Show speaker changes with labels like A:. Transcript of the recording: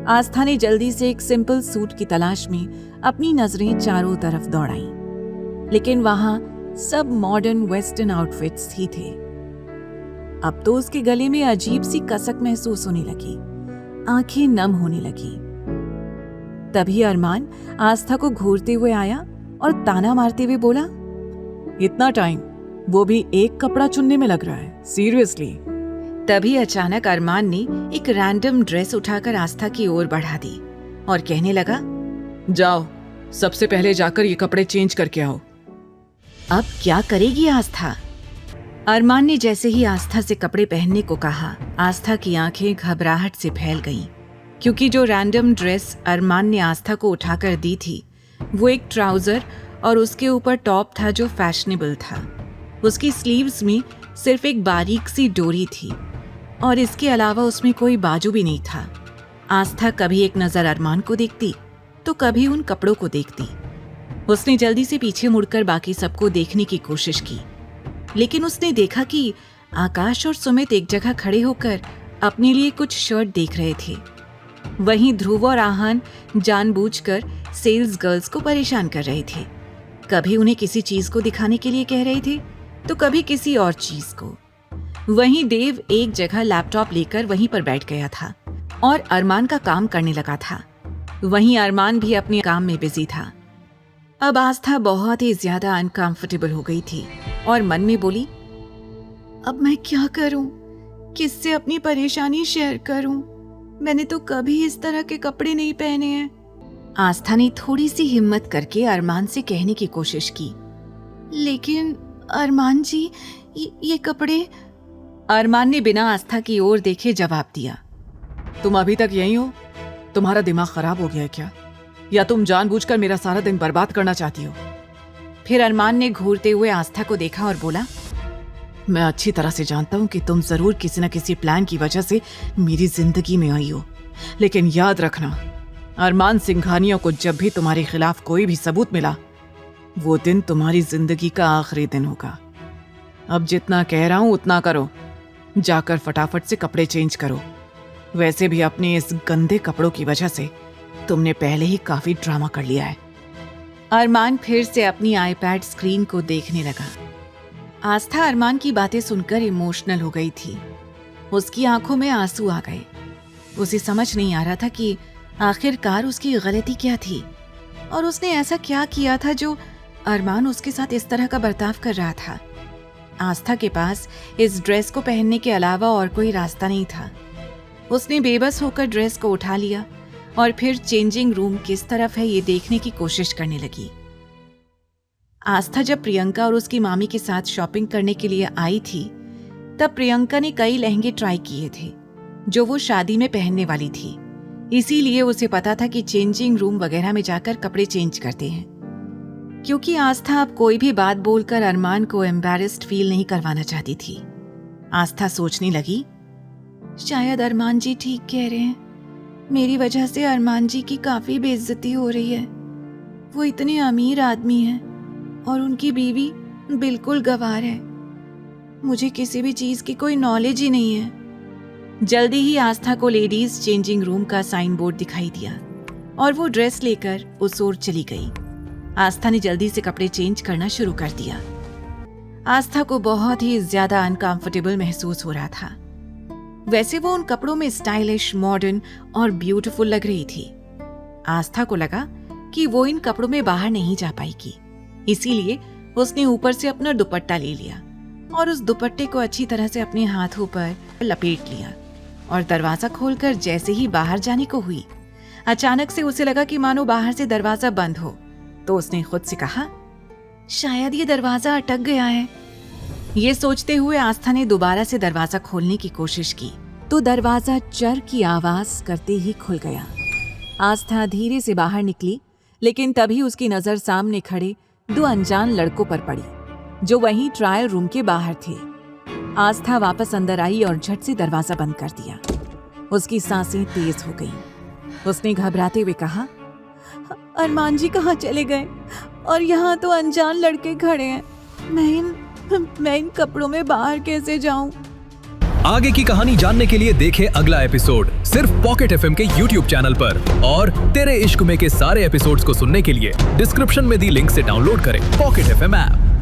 A: आस्था ने जल्दी से एक सिंपल सूट की तलाश में अपनी नजरें चारों तरफ दौड़ाईं, लेकिन वहां सब मॉडर्न वेस्टर्न आउटफिट्स ही थे। अब तो उसके गले में अजीब सी कसक महसूस होने लगी, आंखें नम होने लगी। तभी अरमान आस्था को घूरते हुए आया और ताना मारते हुए बोला,
B: इतना टाइम, वो भी एक कपड़ा चुनने में लग रहा है, सीरियसली।
A: तभी अचानक अरमान ने एक रैंडम ड्रेस उठाकर आस्था की ओर बढ़ा दी और कहने लगा,
B: जाओ, सबसे पहले जाकर ये कपड़े चेंज करके आओ।
A: अब क्या करेगी आस्था? अरमान ने जैसे ही आस्था से कपड़े पहनने को कहा, आस्था की आंखें घबराहट से फैल गईं, क्योंकि जो रैंडम ड्रेस अरमान ने आस्था को उठाकर दी थी वो एक ट्राउजर और उसके ऊपर टॉप था जो फैशनेबल था। उसकी स्लीव्स में सिर्फ एक बारीक सी डोरी थी और इसके अलावा उसमें कोई बाजू भी नहीं था। आस्था कभी एक नजर अरमान को देखती तो कभी उन कपड़ों को देखती। उसने जल्दी से पीछे मुड़कर बाकी सबको देखने की कोशिश की, लेकिन उसने देखा कि आकाश और सुमित एक जगह खड़े होकर अपने लिए कुछ शर्ट देख रहे थे। वहीं ध्रुव और आहन जानबूझकर सेल्स गर्ल्स को परेशान कर रहे थे। कभी उन्हें किसी चीज को दिखाने के लिए कह रहे थे तो कभी किसी और चीज को। वहीं देव एक जगह लैपटॉप लेकर वहीं पर बैठ गया था और अरमान का काम करने लगा था। वहीं अरमान भी अपने काम में बिजी था। अब आस्था बहुत ही ज्यादा अनकंफर्टेबल हो गई थी और मन में बोली, अब मैं क्या करूं? किससे अपनी परेशानी शेयर करूं? मैंने तो कभी इस तरह के कपड़े नहीं पहने हैं। आस्था ने थोड़ी सी हिम्मत करके अरमान से कहने की कोशिश की, लेकिन अरमान जी, ये कपड़े। अरमान ने बिना आस्था की ओर देखे जवाब दिया,
B: तुम अभी तक यहीं हो? तुम्हारा दिमाग खराब हो गया है क्या? या तुम जानबूझकर मेरा सारा दिन बर्बाद करना चाहती हो?
A: फिर अरमान ने घूरते हुए आस्था को देखा और बोला,
B: मैं अच्छी तरह से जानता हूं कि तुम जरूर किसी न किसी प्लान की वजह से मेरी जिंदगी में आई हो, लेकिन याद रखना, अरमान सिंघानिया को जब भी तुम्हारे खिलाफ कोई भी सबूत मिला, वो दिन तुम्हारी जिंदगी का आखिरी दिन होगा। अब जितना कह रहा हूं उतना करो, जाकर फटाफट से कपड़े चेंज करो। वैसे भी अपने इस गंदे कपड़ों की वजह से तुमने पहले ही काफी ड्रामा कर लिया है।
A: अरमान फिर से अपनी आईपैड स्क्रीन को देखने लगा। आस्था अरमान की बातें सुनकर इमोशनल हो गई थी। उसकी आंखों में आंसू आ गए। उसे समझ नहीं आ रहा था कि आखिरकार उसकी गलती क्या थी और उसने ऐसा क्या किया था जो अरमान उसके साथ इस तरह का बर्ताव कर रहा था। आस्था के पास इस ड्रेस को पहनने के अलावा और कोई रास्ता नहीं था। उसने बेबस होकर ड्रेस को उठा लिया और फिर चेंजिंग रूम किस तरफ है ये देखने की कोशिश करने लगी। आस्था जब प्रियंका और उसकी मामी के साथ शॉपिंग करने के लिए आई थी, तब प्रियंका ने कई लहंगे ट्राई किए थे जो वो शादी में पहनने वाली थी। इसीलिए उसे पता था कि चेंजिंग रूम वगैरह में जाकर कपड़े चेंज करते हैं। क्योंकि आस्था अब कोई भी बात बोलकर अरमान को एम्बैरेस्ड फील नहीं करवाना चाहती थी। आस्था सोचने लगी, शायद अरमान जी ठीक कह रहे हैं। मेरी वजह से अरमान जी की काफी बेइज्जती हो रही है। वो इतने अमीर आदमी हैं और उनकी बीवी बिल्कुल गंवार है। मुझे किसी भी चीज की कोई नॉलेज ही नहीं है। जल्दी ही आस्था को लेडीज चेंजिंग रूम का साइन बोर्ड दिखाई दिया और वो ड्रेस लेकर उस ओर चली गई। आस्था ने जल्दी से कपड़े चेंज करना शुरू कर दिया। आस्था को बहुत ही ज्यादा अनकंफर्टेबल महसूस हो रहा था। वैसे वो उन कपड़ों में स्टाइलिश, मॉडर्न और ब्यूटीफुल लग रही थी। आस्था को लगा कि वो इन कपड़ों में बाहर नहीं जा पाएगी, इसीलिए उसने ऊपर से अपना दुपट्टा ले लिया और उस दुपट्टे को अच्छी तरह से अपने हाथों पर लपेट लिया और दरवाजा खोलकर जैसे ही बाहर जाने को हुई, अचानक से उसे लगा कि मानो बाहर से दरवाजा बंद हो। तो उसने खुद से कहा, शायद ये दरवाजा अटक गया है। ये सोचते हुए आस्था ने दोबारा से दरवाजा खोलने की कोशिश की तो दरवाजा चर की आवाज करते ही खुल गया। आस्था धीरे से बाहर निकली, लेकिन तभी उसकी नजर सामने खड़े दो अनजान लड़कों पर पड़ी जो वहीं ट्रायल रूम के बाहर थे। आस्था वापस अंदर आई और झट से दरवाजा बंद कर दिया। उसकी सांसें तेज हो गईं। उसने घबराते हुए कहा, अरमान जी कहाँ चले गए? और यहाँ तो अनजान लड़के खड़े हैं। मैं इन कपड़ों में बाहर कैसे जाऊं?
C: आगे की कहानी जानने के लिए देखें अगला एपिसोड सिर्फ पॉकेट एफएम के यूट्यूब चैनल पर। और तेरे इश्क में के सारे एपिसोड्स को सुनने के लिए डिस्क्रिप्शन में दी लिंक से डाउनलोड करें पॉकेट एफएम ऐप।